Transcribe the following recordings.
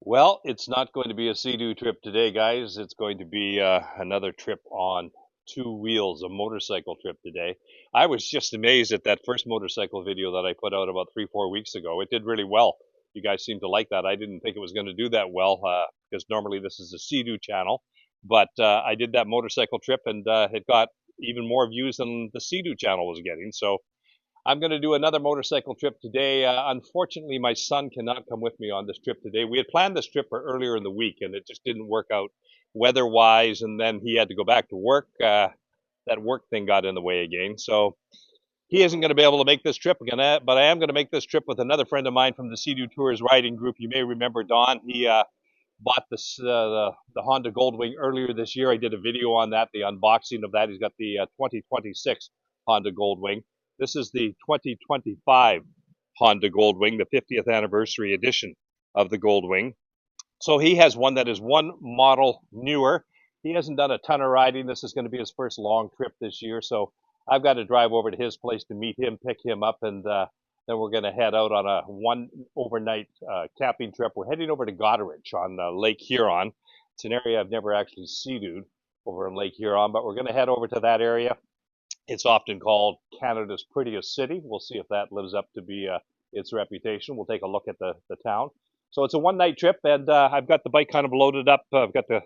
Well, it's not going to be a Sea-Doo trip today, guys. It's going to be another trip on two wheels, a motorcycle trip today. I was just amazed at that first motorcycle video that I put out about 3, 4 weeks ago. It did really well. You guys seem to like that. I didn't think it was going to do that well because normally this is a Sea-Doo channel. But I did that motorcycle trip and it got even more views than the Sea-Doo channel was getting. So I'm going to do another motorcycle trip today. Unfortunately, my son cannot come with me on this trip today. We had planned this trip earlier in the week, and it just didn't work out weather-wise. And then he had to go back to work. That work thing got in the way again, so he isn't going to be able to make this trip. But I am going to make this trip with another friend of mine from the Sea-Doo Tours riding group. You may remember Don. He bought the Honda Goldwing earlier this year. I did a video on that, the unboxing of that. He's got the 2026 Honda Goldwing. This is the 2025 Honda Goldwing, the 50th anniversary edition of the Goldwing. So he has one that is one model newer. He hasn't done a ton of riding. This is going to be his first long trip this year. So I've got to drive over to his place to meet him, pick him up, and then we're going to head out on a one overnight camping trip. We're heading over to Goderich on Lake Huron. It's an area I've never actually sea-dooed over on Lake Huron, but we're going to head over to that area. It's often called Canada's prettiest city. We'll see if that lives up to be its reputation. We'll take a look at the town. So it's a one-night trip, and I've got the bike kind of loaded up. I've got the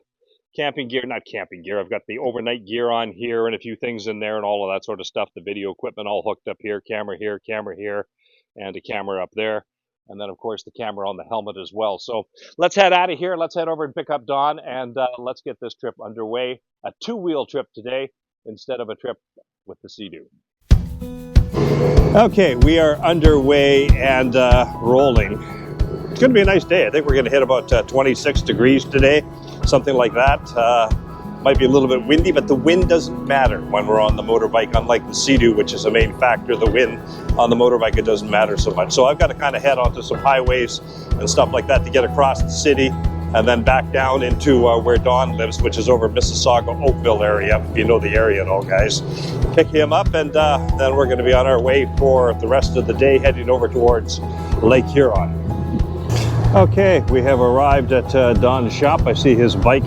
camping gear, not camping gear. I've got the overnight gear on here and a few things in there and all of that sort of stuff. The video equipment all hooked up here, camera here, and a camera up there. And then, of course, the camera on the helmet as well. So let's head out of here. Let's head over and pick up Don, and let's get this trip underway. A two-wheel trip today instead of a trip with the Sea-Doo. Okay, we are underway and rolling. It's going to be a nice day. I think we're going to hit about 26 degrees today, something like that. Might be a little bit windy, but the wind doesn't matter when we're on the motorbike, unlike the Sea-Doo, which is a main factor. The wind on the motorbike, it doesn't matter so much. So I've got to kind of head onto some highways and stuff like that to get across the city, and then back down into where Don lives, which is over Mississauga, Oakville area, if you know the area at all, guys. Pick him up, and then we're going to be on our way for the rest of the day, heading over towards Lake Huron. Okay, we have arrived at Don's shop. I see his bike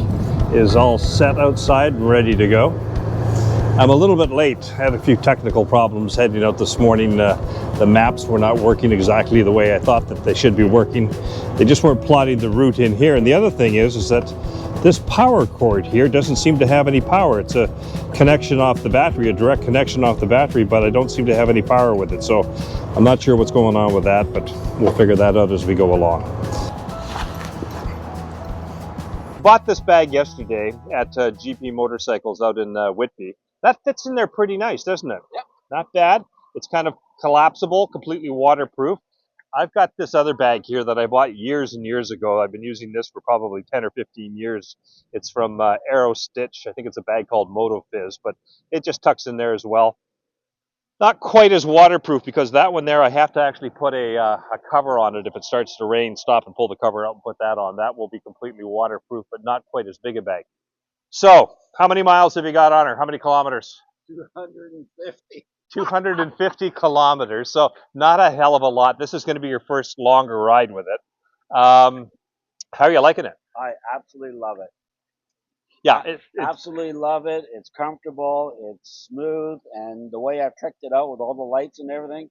is all set outside and ready to go. I'm a little bit late. I had a few technical problems heading out this morning. The maps were not working exactly the way I thought that they should be working. They just weren't plotting the route in here. And the other thing is that this power cord here doesn't seem to have any power. It's a connection off the battery, a direct connection off the battery, but I don't seem to have any power with it. So I'm not sure what's going on with that, but we'll figure that out as we go along. Bought this bag yesterday at GP Motorcycles out in Whitby. That fits in there pretty nice, doesn't it? Yep. Not bad. It's kind of collapsible, completely waterproof. I've got this other bag here that I bought years and years ago. I've been using this for probably 10 or 15 years. It's from Aero Stitch. I think it's a bag called Moto Fizz, but it just tucks in there as well. Not quite as waterproof, because that one there I have to actually put a cover on it. If it starts to rain, stop and pull the cover out and put that on. That will be completely waterproof, but not quite as big a bag. So, how many miles have you got on her? How many kilometers? 250. 250 kilometers. So, not a hell of a lot. This is going to be your first longer ride with it. How are you liking it? I absolutely love it. Yeah, Absolutely love it. It's comfortable, it's smooth, and the way I've tricked it out with all the lights and everything,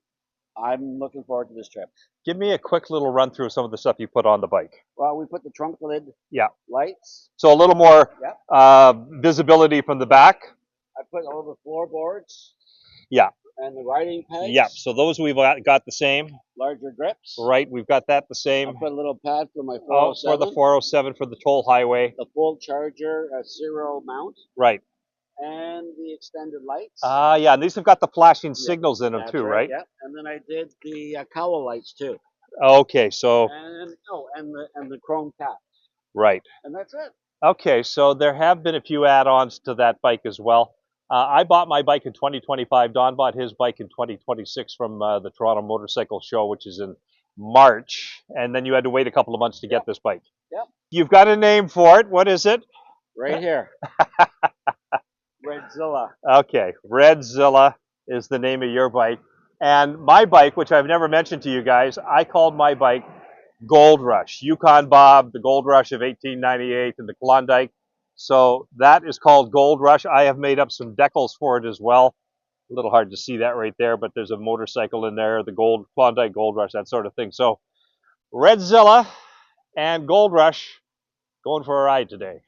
I'm looking forward to this trip. Give me a quick little run through of some of the stuff you put on the bike. Well, we put the trunk lid lights. So a little more visibility from the back. I put all the floorboards. Yeah. And the riding pegs. Yeah, so those we've got the same. Larger grips. Right, we've got that the same. I put a little pad for my 407. For the 407 for the toll highway. The full charger, a zero mount. Right. And the extended lights. Yeah, and these have got the flashing signals in them too, right? Yeah, and then I did the cowl lights too. Okay, so. And the chrome cap. Right. And that's it. Okay, so there have been a few add-ons to that bike as well. I bought my bike in 2025. Don bought his bike in 2026 from the Toronto Motorcycle Show, which is in March. And then you had to wait a couple of months to get this bike. Yep. You've got a name for it. What is it? Right here. Redzilla. Okay, Redzilla is the name of your bike. And my bike, which I've never mentioned to you guys, I called my bike gold rush. Yukon Bob, the gold rush of 1898 and the Klondike. So that is called Gold Rush. I have made up some decals for it as well. A little hard to see that right there, but there's a motorcycle in there, the gold Klondike Gold Rush, that sort of thing. So Redzilla and Gold Rush going for a ride today.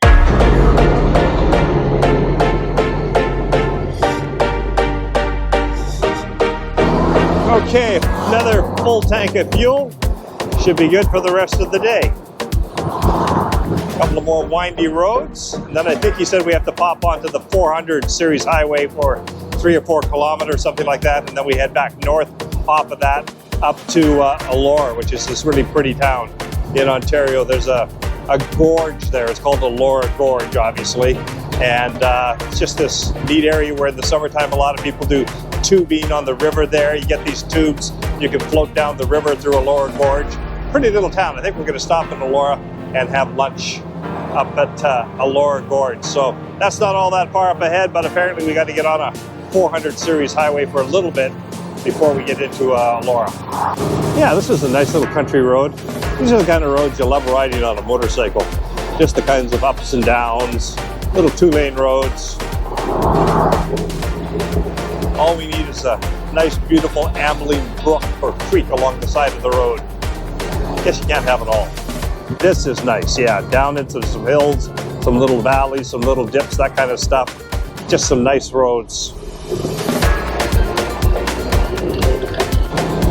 Okay, another full tank of fuel. Should be good for the rest of the day. A couple of more windy roads, and then I think he said we have to pop onto the 400 series highway for 3 or 4 kilometers, something like that, and then we head back north off of that up to Allora, which is this really pretty town in Ontario. There's a gorge there. It's called Allora Gorge, obviously, and it's just this neat area where in the summertime a lot of people do tubing on the river there. You get these tubes, you can float down the river through Allora Gorge. Pretty little town. I think we're going to stop in Allora and have lunch up at Allora Gorge. So that's not all that far up ahead, but apparently we got to get on a 400 series highway for a little bit before we get into Allora. Yeah, this is a nice little country road. These are the kind of roads you love riding on a motorcycle. Just the kinds of ups and downs, little 2-lane roads. All we need is a nice, beautiful ambling brook or creek along the side of the road. Guess you can't have it all. This is nice, yeah. Down into some hills, some little valleys, some little dips, that kind of stuff. Just some nice roads.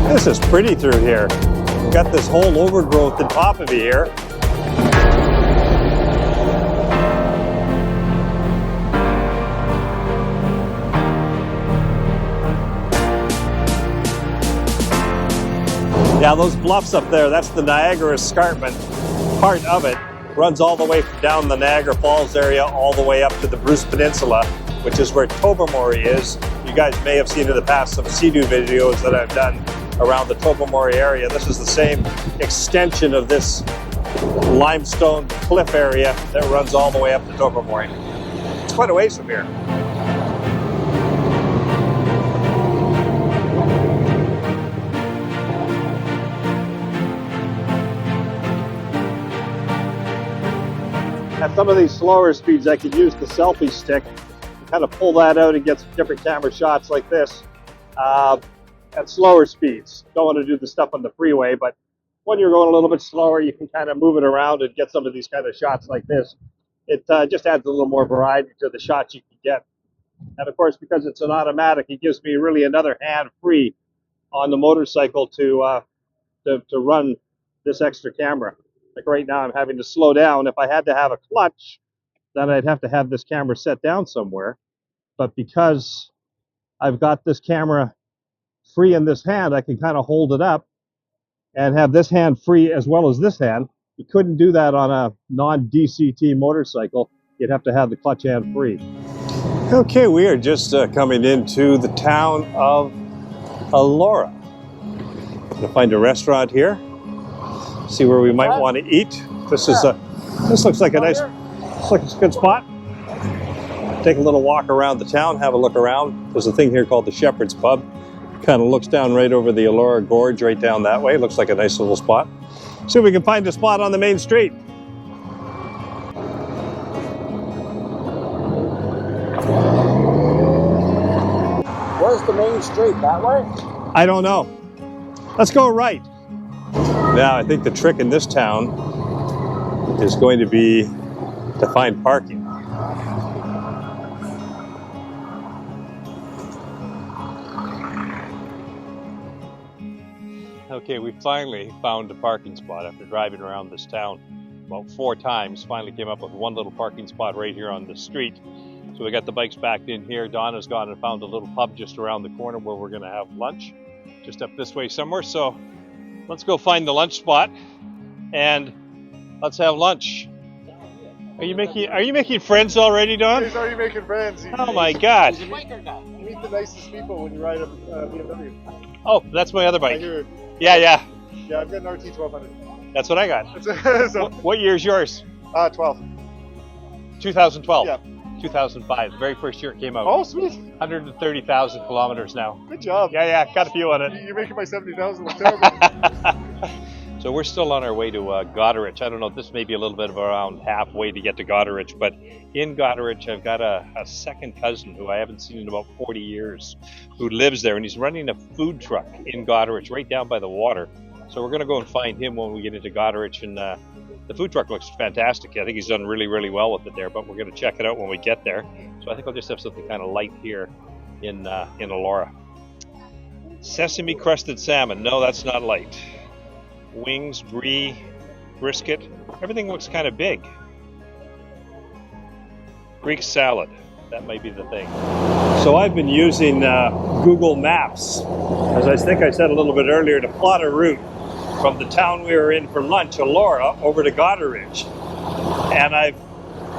This is pretty through here. Got this whole overgrowth on top of you here. Yeah, those bluffs up there, that's the Niagara Escarpment. Part of it runs all the way from down the Niagara Falls area all the way up to the Bruce Peninsula, which is where Tobermory is. You guys may have seen in the past some Sea-Doo videos that I've done around the Tobermory area. This is the same extension of this limestone cliff area that runs all the way up to Tobermory. It's quite a ways from here. At some of these slower speeds, I can use the selfie stick and kind of pull that out and get some different camera shots like this at slower speeds. Don't want to do the stuff on the freeway, but when you're going a little bit slower, you can kind of move it around and get some of these kind of shots like this. It just adds a little more variety to the shots you can get. And of course, because it's an automatic, it gives me really another hand free on the motorcycle to run this extra camera. Like right now, I'm having to slow down. If I had to have a clutch, then I'd have to have this camera set down somewhere. But because I've got this camera free in this hand, I can kind of hold it up and have this hand free as well as this hand. You couldn't do that on a non-DCT motorcycle. You'd have to have the clutch hand free. Okay, we are just coming into the town of Allora. Gonna find a restaurant here. See where we might want to eat. This looks like a nice, looks a good spot. Take a little walk around the town, have a look around. There's a thing here called the Shepherd's Pub. Kind of looks down right over the Allora Gorge, right down that way. Looks like a nice little spot. See if we can find a spot on the main street. Where's the main street? That way? I don't know. Let's go right. Now, I think the trick in this town is going to be to find parking. Okay, we finally found a parking spot after driving around this town about 4 times. Finally came up with one little parking spot right here on the street. So we got the bikes backed in here. Donna's gone and found a little pub just around the corner where we're going to have lunch, just up this way somewhere. So let's go find the lunch spot and let's have lunch. Are you making friends already, Don? He's already making friends. Oh my God! You meet the nicest people when you ride a BMW. Oh, that's my other bike. Yeah, Yeah. Yeah, I've got an RT 1200. That's what I got. So, What year's yours? 12. 2012. Yeah. 2005. The very first year it came out. Oh, sweet. 130,000 kilometers now. Good job. Yeah, got a few on it. You're making my 70,000 look terrible. So we're still on our way to Goderich. I don't know, this may be a little bit of around halfway to get to Goderich, but in Goderich I've got a second cousin who I haven't seen in about 40 years who lives there, and he's running a food truck in Goderich right down by the water. So we're going to go and find him when we get into Goderich, and the food truck looks fantastic. I think he's done really, really well with it there, but we're going to check it out when we get there. So I think I'll just have something kind of light here in Allora. Sesame crusted salmon. No, that's not light. Wings, brie, brisket. Everything looks kind of big. Greek salad. That might be the thing. So I've been using Google Maps, as I think I said a little bit earlier, to plot a route from the town we were in for lunch, Allora, over to Goderich. And I've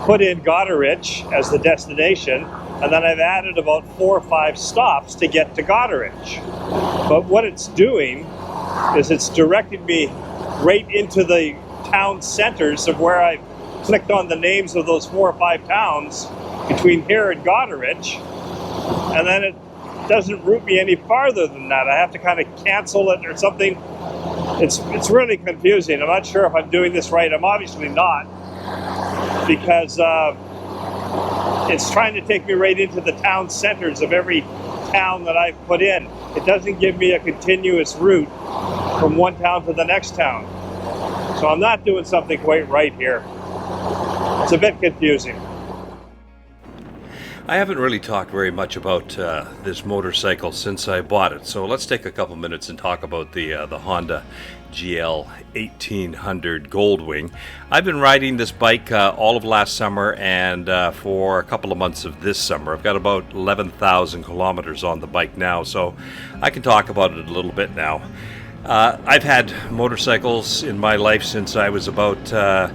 put in Goderich as the destination, and then I've added about 4 or 5 stops to get to Goderich. But what it's doing is it's directing me right into the town centers of where I've clicked on the names of those 4 or 5 towns between here and Goderich, and then it doesn't route me any farther than that. I have to kind of cancel it or something. It's really confusing. I'm not sure if I'm doing this right. I'm obviously not, because it's trying to take me right into the town centers of every town that I've put in. It doesn't give me a continuous route from one town to the next town. So I'm not doing something quite right here. It's a bit confusing. I haven't really talked very much about this motorcycle since I bought it, so let's take a couple minutes and talk about the Honda GL 1800 Goldwing. I've been riding this bike all of last summer and for a couple of months of this summer. I've got about 11,000 kilometers on the bike now, so I can talk about it a little bit now. I've had motorcycles in my life since I was about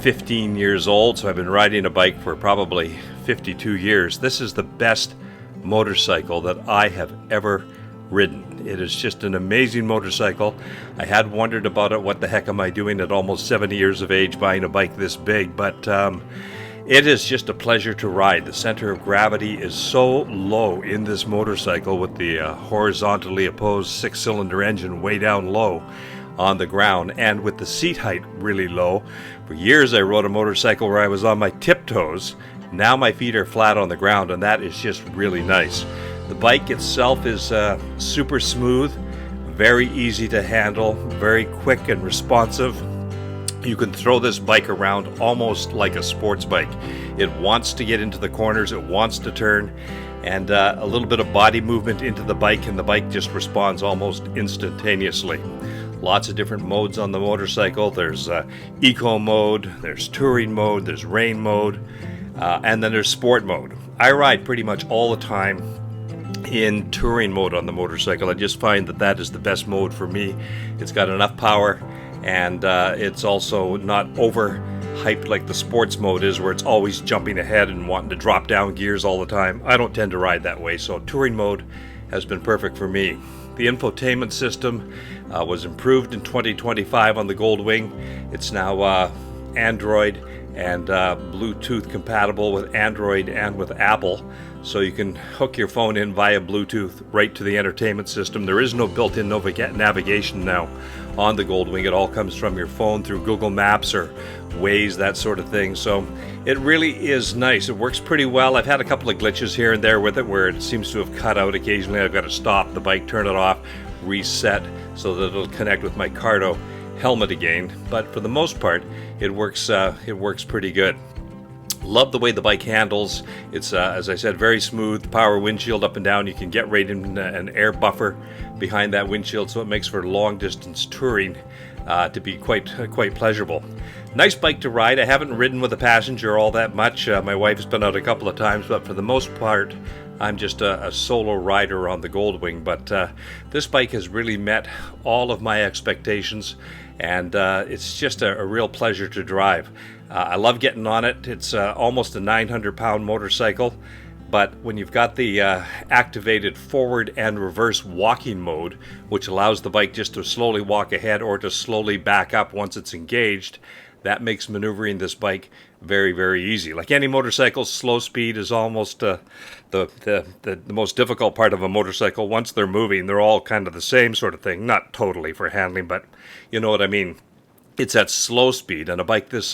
15 years old, so I've been riding a bike for probably 52 years. This is the best motorcycle that I have ever ridden. It is just an amazing motorcycle. I had wondered about it. What the heck am I doing at almost 70 years of age buying a bike this big? But it is just a pleasure to ride. The center of gravity is so low in this motorcycle with the horizontally opposed 6-cylinder engine way down low on the ground, and with the seat height really low. For years I rode a motorcycle where I was on my tiptoes. Now my feet are flat on the ground, and that is just really nice. The bike itself is super smooth, very easy to handle, very quick and responsive. You can throw this bike around almost like a sports bike. It wants to get into the corners, it wants to turn, and a little bit of body movement into the bike, and the bike just responds almost instantaneously. Lots of different modes on the motorcycle. There's eco mode, there's touring mode, there's rain mode, and then there's sport mode. I ride pretty much all the time in touring mode on the motorcycle. I just find that that is the best mode for me. It's got enough power, and it's also not overhyped like the sports mode is, where it's always jumping ahead and wanting to drop down gears all the time. I don't tend to ride that way, so touring mode has been perfect for me. The infotainment system was improved in 2025 on the Goldwing. It's now Android and Bluetooth compatible with Android and with Apple, so you can hook your phone in via Bluetooth right to the entertainment system. There is no built-in navigation now on the Goldwing. It all comes from your phone through Google Maps or Waze, that sort of thing. So it really is nice. It works pretty well. I've had a couple of glitches here and there with it where it seems to have cut out occasionally. I've got to stop the bike, turn it off, reset so that it'll connect with my Cardo helmet again. But for the most part, it works pretty good. Love the way the bike handles. It's, as I said, very smooth. Power windshield up and down. You can get right in an air buffer behind that windshield, so it makes for long distance touring to be quite pleasurable. Nice bike to ride. I haven't ridden with a passenger all that much. My wife's been out a couple of times, but for the most part, I'm just a solo rider on the Goldwing. But this bike has really met all of my expectations, and it's just a real pleasure to drive. I love getting on it. It's almost a 900-pound motorcycle, But when you've got the activated forward and reverse walking mode, which allows the bike just to slowly walk ahead or to slowly back up once it's engaged, that makes maneuvering this bike very, very easy. Like any motorcycle, slow speed is almost the most difficult part of a motorcycle. Once they're moving, they're all kind of the same sort of thing. Not totally for handling, but you know what I mean. It's at slow speed, and a bike this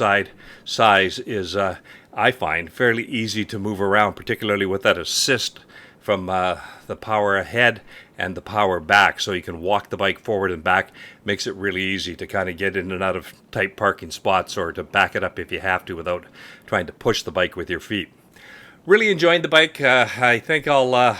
size is, I find, fairly easy to move around, particularly with that assist from the power ahead and the power back, so you can walk the bike forward and back. Makes it really easy to kind of get in and out of tight parking spots, or to back it up if you have to without trying to push the bike with your feet. Really enjoying the bike. I think I'll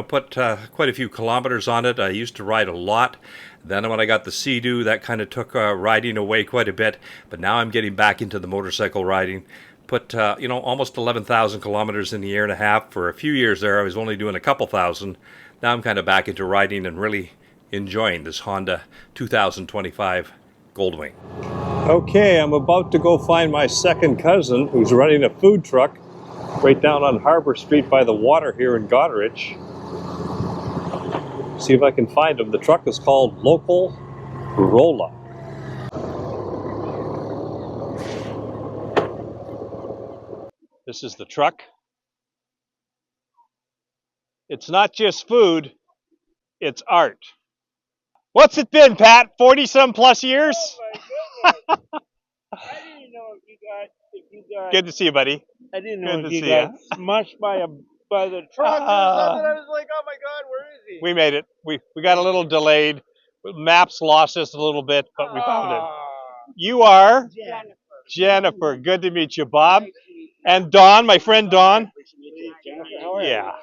put quite a few kilometers on it. I used to ride a lot. Then when I got the Sea-Doo, that kind of took riding away quite a bit. But now I'm getting back into the motorcycle riding. Put almost 11,000 kilometers in a year and a half. For a few years there, I was only doing a couple thousand. Now I'm kind of back into riding and really enjoying this Honda 2025 Goldwing. Okay, I'm about to go find my second cousin who's running a food truck right down on Harbor Street by the water here in Goderich. See if I can find him. The truck is called Local Rolla. This is the truck. It's not just food, it's art. What's it been, Pat? 40-some plus years? Oh my goodness. I didn't know if you got. Good to see you, buddy. I didn't know Good if to you see got ya. smushed by the truck or something. I was like, oh my God, where is he? We made it. We got a little delayed. Maps lost us a little bit, but we found it. You are? Jennifer. Good to meet you, Bob. And Don, my friend Don. Jennifer, how are you? Yeah.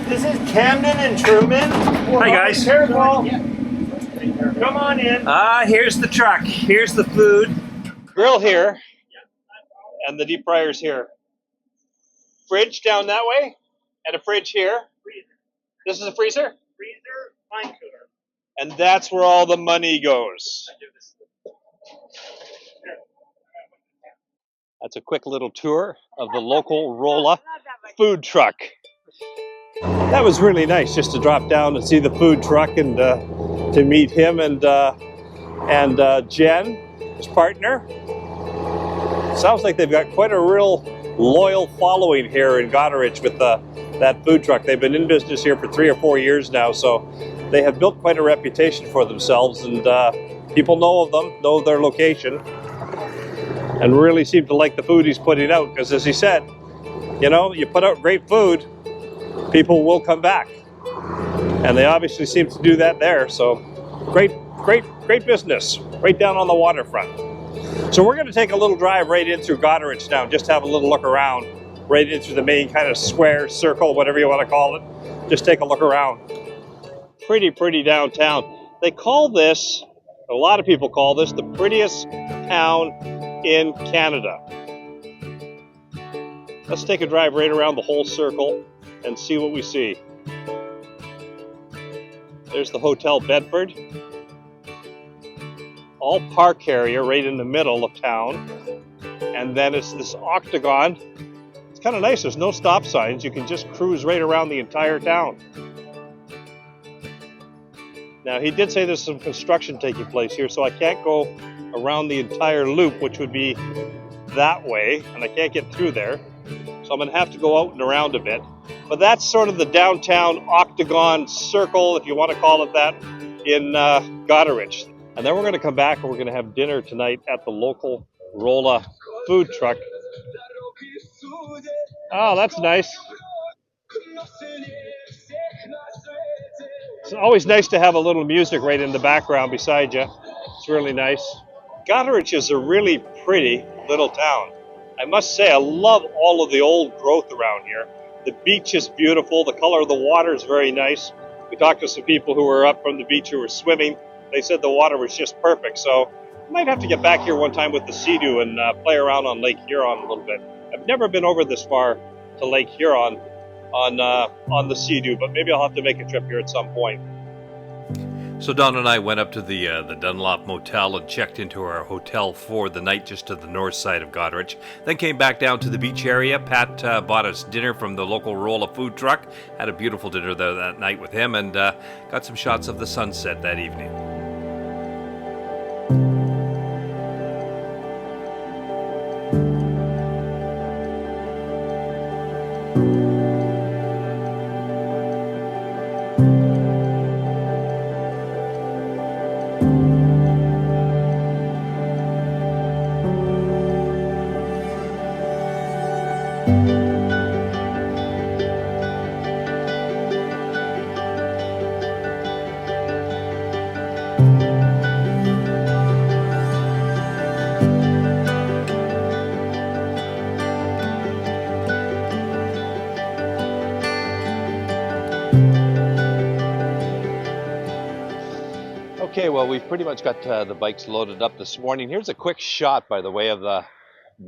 This is Camden and Truman. Hi guys. Careful. Come on in. Here's the truck. Here's the food. Grill here. And the deep fryer's here. Fridge down that way. And a fridge here. This is a freezer? Freezer, wine cooler. And that's where all the money goes. That's a quick little tour of the Local Rolla food truck. That was really nice just to drop down and see the food truck and to meet him and Jen, his partner. Sounds like they've got quite a real loyal following here in Goderich with that food truck. They've been in business here for 3 or 4 years now, so they have built quite a reputation for themselves, and people know of them, know their location, and really seem to like the food he's putting out, because as he said, you put out great food, people will come back. And they obviously seem to do that there, so great business right down on the waterfront. So we're going to take a little drive right in through Goderich now, just have a little look around, right in through the main kind of square, circle, whatever you want to call it. Just take a look around. Pretty downtown. They call this, a lot of people call this, the prettiest town in Canada. Let's take a drive right around the whole circle and see what we see. There's the Hotel Bedford. All park area right in the middle of town. And then it's this octagon. It's kind of nice, there's no stop signs. You can just cruise right around the entire town. Now he did say there's some construction taking place here, so I can't go around the entire loop, which would be that way, and I can't get through there. So I'm gonna have to go out and around a bit. But that's sort of the downtown octagon circle, if you want to call it that, in Goderich. And then we're going to come back and we're going to have dinner tonight at the Local Rolla food truck. Oh, that's nice. It's always nice to have a little music right in the background beside you. It's really nice. Goderich is a really pretty little town. I must say, I love all of the old growth around here. The beach is beautiful. The color of the water is very nice. We talked to some people who were up from the beach who were swimming. They said the water was just perfect. So I might have to get back here one time with the Sea-Doo and play around on Lake Huron a little bit. I've never been over this far to Lake Huron on the Sea-Doo, but maybe I'll have to make a trip here at some point. So Don and I went up to the Dunlop Motel and checked into our hotel for the night just to the north side of Goderich. Then came back down to the beach area. Pat bought us dinner from the local Rolla food truck. Had a beautiful dinner there that night with him and got some shots of the sunset that evening. Okay, well, we've pretty much got the bikes loaded up this morning. Here's a quick shot, by the way, of the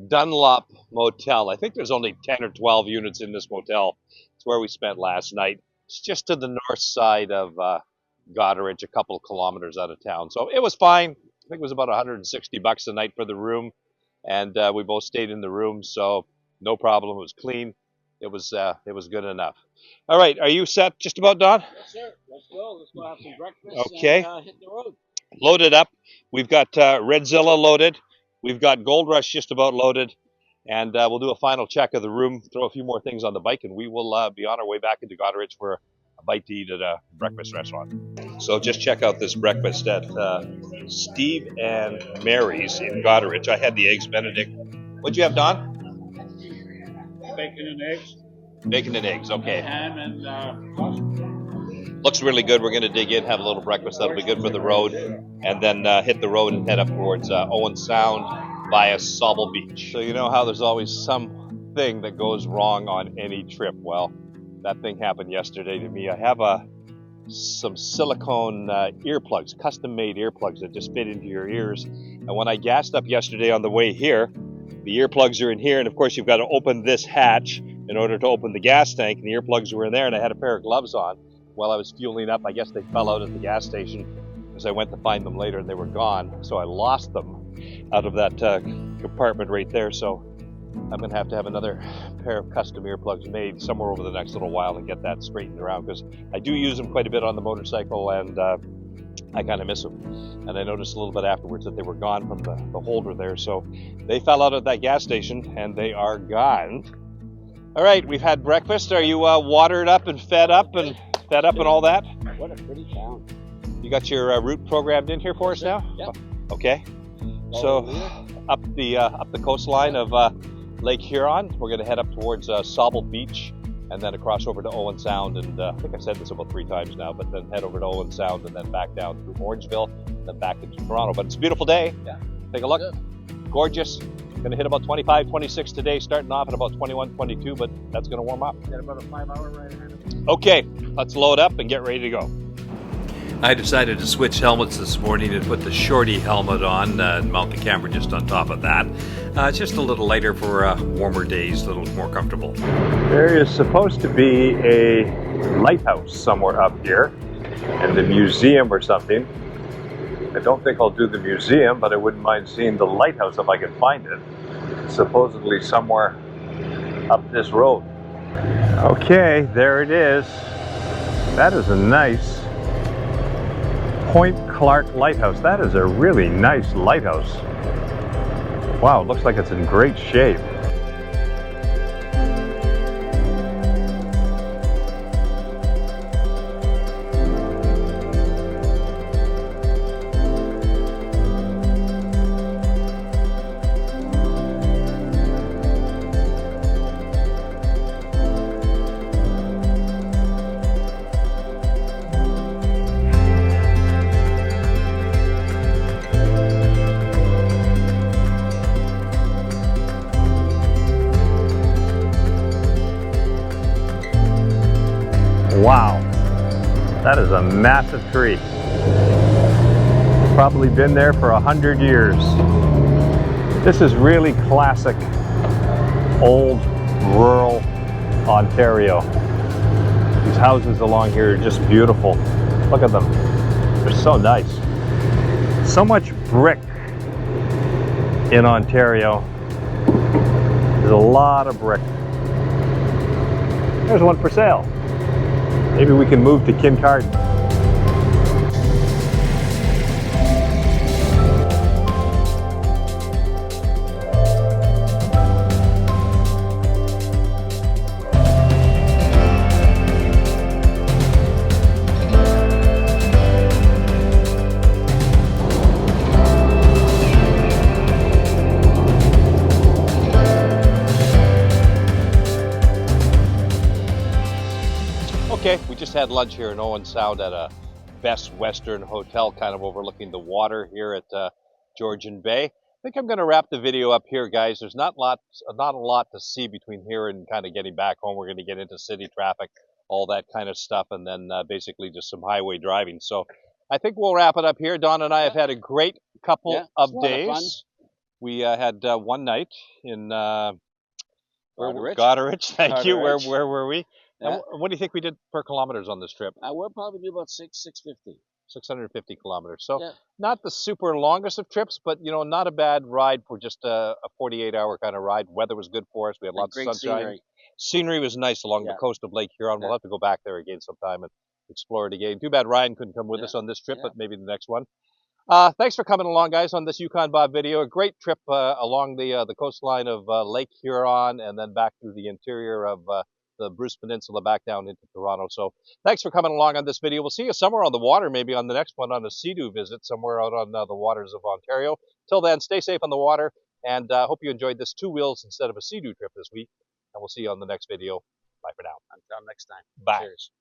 Dunlop Motel. I think there's only 10 or 12 units in this motel. It's where we spent last night. It's just to the north side of Goderich, a couple of kilometers out of town. So it was fine. I think it was about $160 a night for the room, and we both stayed in the room, so no problem. It was clean. It was good enough. All right, are you set just about, Don? Yes, sir. Let's go. Let's go have some breakfast Okay. and hit the road. Loaded up. We've got Redzilla loaded. We've got Gold Rush just about loaded. And we'll do a final check of the room, throw a few more things on the bike, and we will be on our way back into Goderich for a bite to eat at a breakfast restaurant. So just check out this breakfast at Steve and Mary's in Goderich. I had the Eggs Benedict. What'd you have, Don? Bacon and eggs. Bacon and eggs, okay. Ham and Looks really good. We're going to dig in, have a little breakfast. That'll be good for the road. And then hit the road and head up towards Owen Sound via Sauble Beach. So you know how there's always something that goes wrong on any trip. Well, that thing happened yesterday to me. I have some silicone earplugs, custom-made earplugs that just fit into your ears. And when I gassed up yesterday on the way here, the earplugs are in here, and of course you've got to open this hatch in order to open the gas tank, and the earplugs were in there, and I had a pair of gloves on while I was fueling up. I guess they fell out at the gas station because I went to find them later and they were gone, so I lost them out of that compartment right there. So I'm going to have another pair of custom earplugs made somewhere over the next little while and get that straightened around, because I do use them quite a bit on the motorcycle, and I kind of miss them. And I noticed a little bit afterwards that they were gone from the holder there. So they fell out at that gas station and they are gone. All right, we've had breakfast. Are you watered up and fed up and all that? What a pretty town. You got your route programmed in here for us now? Yep. Okay. So up the coastline of Lake Huron, we're going to head up towards Sauble Beach, and then across over to Owen Sound, and I think I've said this about 3 times now, but then head over to Owen Sound and then back down through Orangeville and then back into Toronto. But it's a beautiful day. Yeah. Take a look. Gorgeous. Going to hit about 25, 26 today, starting off at about 21, 22, but that's going to warm up. Got about a 5-hour ride ahead of us. Okay, let's load up and get ready to go. I decided to switch helmets this morning and put the Shorty helmet on and mount the camera just on top of that. It's just a little lighter for warmer days, a little more comfortable. There is supposed to be a lighthouse somewhere up here, and the museum or something. I don't think I'll do the museum, but I wouldn't mind seeing the lighthouse if I can find it. It's supposedly somewhere up this road. Okay, there it is. That is a nice Point Clark Lighthouse. That is a really nice lighthouse. Wow, it looks like it's in great shape. Wow, that is a massive tree. Probably been there for 100 years. This is really classic old rural Ontario. These houses along here are just beautiful. Look at them. They're So nice. So much brick in Ontario. There's a lot of brick. There's one for sale. Maybe we can move to Kincardine. Okay, we just had lunch here in Owen Sound at a Best Western Hotel, kind of overlooking the water here at Georgian Bay. I think I'm going to wrap the video up here, guys. There's not a lot to see between here and kind of getting back home. We're going to get into city traffic, all that kind of stuff, and then basically just some highway driving. So I think we'll wrap it up here. Don and I have had a great couple of days. We had one night in Goderich. Thank you. Where were we? Yeah. What do you think we did per kilometers on this trip? We'll probably do about 650. 650 kilometers. So not the super longest of trips, but you know, not a bad ride for just a 48-hour kind of ride. Weather was good for us. We had lots of sunshine. Scenery was nice along the coast of Lake Huron. We'll have to go back there again sometime and explore it again. Too bad Ryan couldn't come with us on this trip, but maybe the next one. Thanks for coming along, guys, on this Yukon Bob video. A great trip along the coastline of Lake Huron and then back through the interior of the Bruce Peninsula back down into Toronto. So thanks for coming along on this video. We'll see you somewhere on the water, maybe on the next one on a Sea-Doo visit somewhere out on the waters of Ontario. Till then, stay safe on the water, and hope you enjoyed this 2 wheels instead of a Sea-Doo trip this week. And we'll see you on the next video. Bye for now. Until next time. Bye. Cheers.